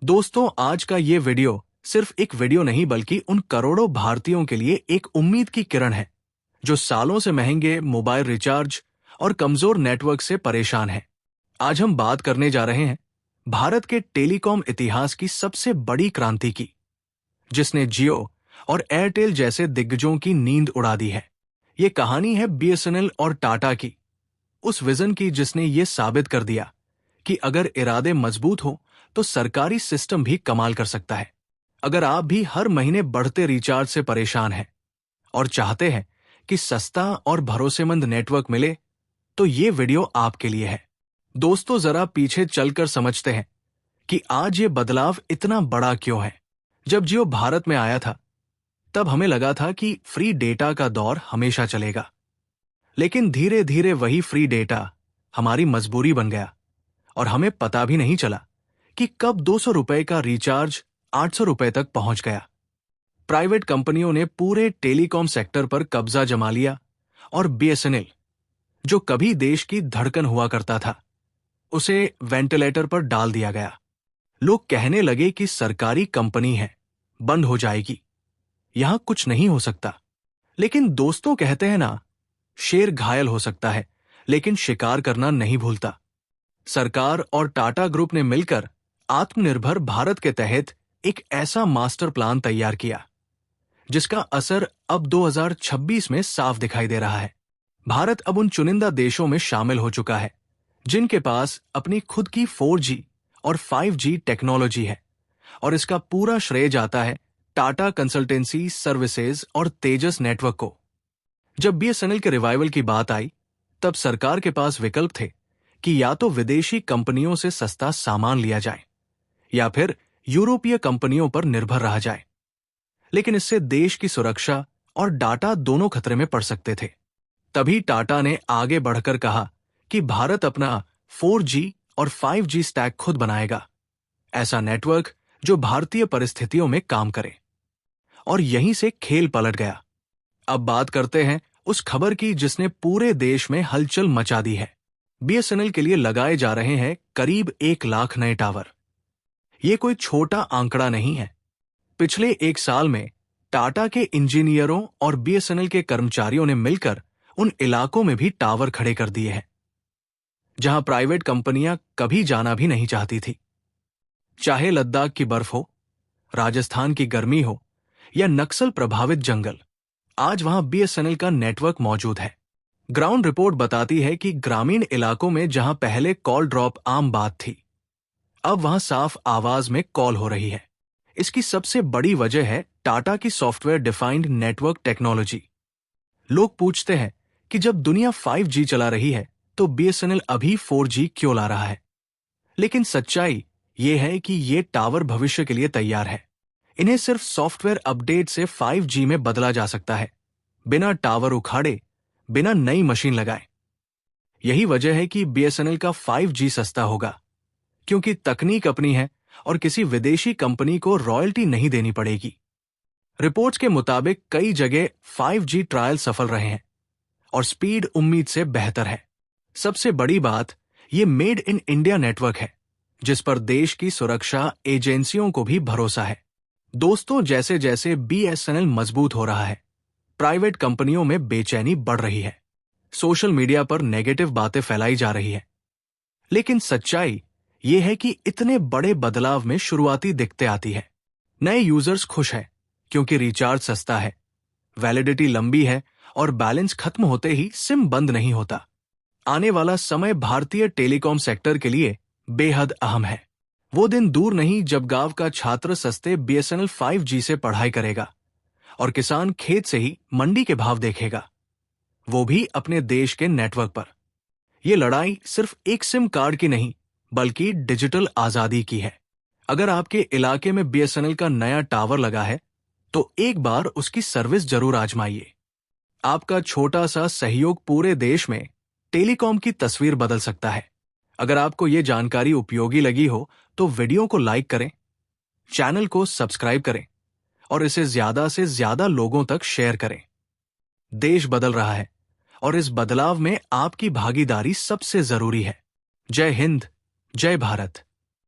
दोस्तों, आज का ये वीडियो सिर्फ एक वीडियो नहीं बल्कि उन करोड़ों भारतीयों के लिए एक उम्मीद की किरण है जो सालों से महंगे मोबाइल रिचार्ज और कमजोर नेटवर्क से परेशान हैं। आज हम बात करने जा रहे हैं भारत के टेलीकॉम इतिहास की सबसे बड़ी क्रांति की, जिसने जियो और एयरटेल जैसे दिग्गजों की नींद उड़ा दी है। ये कहानी है बीएसएनएल और टाटा की, उस विजन की जिसने ये साबित कर दिया कि अगर इरादे मजबूत हो तो सरकारी सिस्टम भी कमाल कर सकता है। अगर आप भी हर महीने बढ़ते रिचार्ज से परेशान हैं और चाहते हैं कि सस्ता और भरोसेमंद नेटवर्क मिले, तो ये वीडियो आपके लिए है। दोस्तों, जरा पीछे चलकर समझते हैं कि आज ये बदलाव इतना बड़ा क्यों है। जब जियो भारत में आया था, तब हमें लगा था कि फ्री डेटा का दौर हमेशा चलेगा। लेकिन धीरे धीरे वही फ्री डेटा हमारी मजबूरी बन गया और हमें पता भी नहीं चला कि कब 200 रुपए का रिचार्ज 800 रुपए तक पहुंच गया। प्राइवेट कंपनियों ने पूरे टेलीकॉम सेक्टर पर कब्जा जमा लिया और बीएसएनएल, जो कभी देश की धड़कन हुआ करता था, उसे वेंटिलेटर पर डाल दिया गया। लोग कहने लगे कि सरकारी कंपनी है, बंद हो जाएगी, यहां कुछ नहीं हो सकता। लेकिन दोस्तों, कहते हैं ना, शेर घायल हो सकता है लेकिन शिकार करना नहीं भूलता। सरकार और टाटा ग्रुप ने मिलकर आत्मनिर्भर भारत के तहत एक ऐसा मास्टर प्लान तैयार किया जिसका असर अब 2026 में साफ दिखाई दे रहा है। भारत अब उन चुनिंदा देशों में शामिल हो चुका है जिनके पास अपनी खुद की 4G और 5G टेक्नोलॉजी है, और इसका पूरा श्रेय जाता है टाटा कंसल्टेंसी सर्विसेज और तेजस नेटवर्क को। जब बीएसएनएल के रिवाइवल की बात आई, तब सरकार के पास विकल्प थे कि या तो विदेशी कंपनियों से सस्ता सामान लिया जाए या फिर यूरोपीय कंपनियों पर निर्भर रहा जाए। लेकिन इससे देश की सुरक्षा और डाटा दोनों खतरे में पड़ सकते थे। तभी टाटा ने आगे बढ़कर कहा कि भारत अपना 4G और 5G स्टैक खुद बनाएगा, ऐसा नेटवर्क जो भारतीय परिस्थितियों में काम करे। और यहीं से खेल पलट गया। अब बात करते हैं उस खबर की जिसने पूरे देश में हलचल मचा दी है। बीएसएनएल के लिए लगाए जा रहे हैं करीब 1 लाख नए टावर। ये कोई छोटा आंकड़ा नहीं है। पिछले 1 साल में टाटा के इंजीनियरों और बीएसएनएल के कर्मचारियों ने मिलकर उन इलाकों में भी टावर खड़े कर दिए हैं जहां प्राइवेट कंपनियां कभी जाना भी नहीं चाहती थी। चाहे लद्दाख की बर्फ हो, राजस्थान की गर्मी हो या नक्सल प्रभावित जंगल, आज वहां बीएसएनएल का नेटवर्क मौजूद है। ग्राउंड रिपोर्ट बताती है कि ग्रामीण इलाकों में जहां पहले कॉल ड्रॉप आम बात थी, अब वहां साफ आवाज में कॉल हो रही है। इसकी सबसे बड़ी वजह है टाटा की सॉफ्टवेयर डिफाइंड नेटवर्क टेक्नोलॉजी। लोग पूछते हैं कि जब दुनिया 5G चला रही है तो बीएसएनएल अभी 4G क्यों ला रहा है। लेकिन सच्चाई ये है कि ये टावर भविष्य के लिए तैयार है। इन्हें सिर्फ सॉफ्टवेयर अपडेट से 5G में बदला जा सकता है, बिना टावर उखाड़े, बिना नई मशीन लगाए। यही वजह है कि बीएसएनएल का 5G सस्ता होगा, क्योंकि तकनीक अपनी है और किसी विदेशी कंपनी को रॉयल्टी नहीं देनी पड़ेगी। रिपोर्ट्स के मुताबिक कई जगह 5G ट्रायल सफल रहे हैं और स्पीड उम्मीद से बेहतर है। सबसे बड़ी बात, ये मेड इन इंडिया नेटवर्क है जिस पर देश की सुरक्षा एजेंसियों को भी भरोसा है। दोस्तों, जैसे जैसे बीएसएनएल मजबूत हो रहा है, प्राइवेट कंपनियों में बेचैनी बढ़ रही है। सोशल मीडिया पर नेगेटिव बातें फैलाई जा रही है। लेकिन सच्चाई ये है कि इतने बड़े बदलाव में शुरुआती दिक्कतें आती है। नए यूजर्स खुश हैं क्योंकि रिचार्ज सस्ता है, वैलिडिटी लंबी है और बैलेंस खत्म होते ही सिम बंद नहीं होता। आने वाला समय भारतीय टेलीकॉम सेक्टर के लिए बेहद अहम है। वो दिन दूर नहीं जब गांव का छात्र सस्ते बीएसएनएल 5G से पढ़ाई करेगा और किसान खेत से ही मंडी के भाव देखेगा, वो भी अपने देश के नेटवर्क पर। ये लड़ाई सिर्फ एक सिम कार्ड की नहीं बल्कि डिजिटल आजादी की है। अगर आपके इलाके में बीएसएनएल का नया टावर लगा है तो एक बार उसकी सर्विस जरूर आजमाइए। आपका छोटा सा सहयोग पूरे देश में टेलीकॉम की तस्वीर बदल सकता है। अगर आपको ये जानकारी उपयोगी लगी हो तो वीडियो को लाइक करें, चैनल को सब्सक्राइब करें और इसे ज्यादा से ज्यादा लोगों तक शेयर करें। देश बदल रहा है और इस बदलाव में आपकी भागीदारी सबसे जरूरी है। जय हिंद, जय भारत।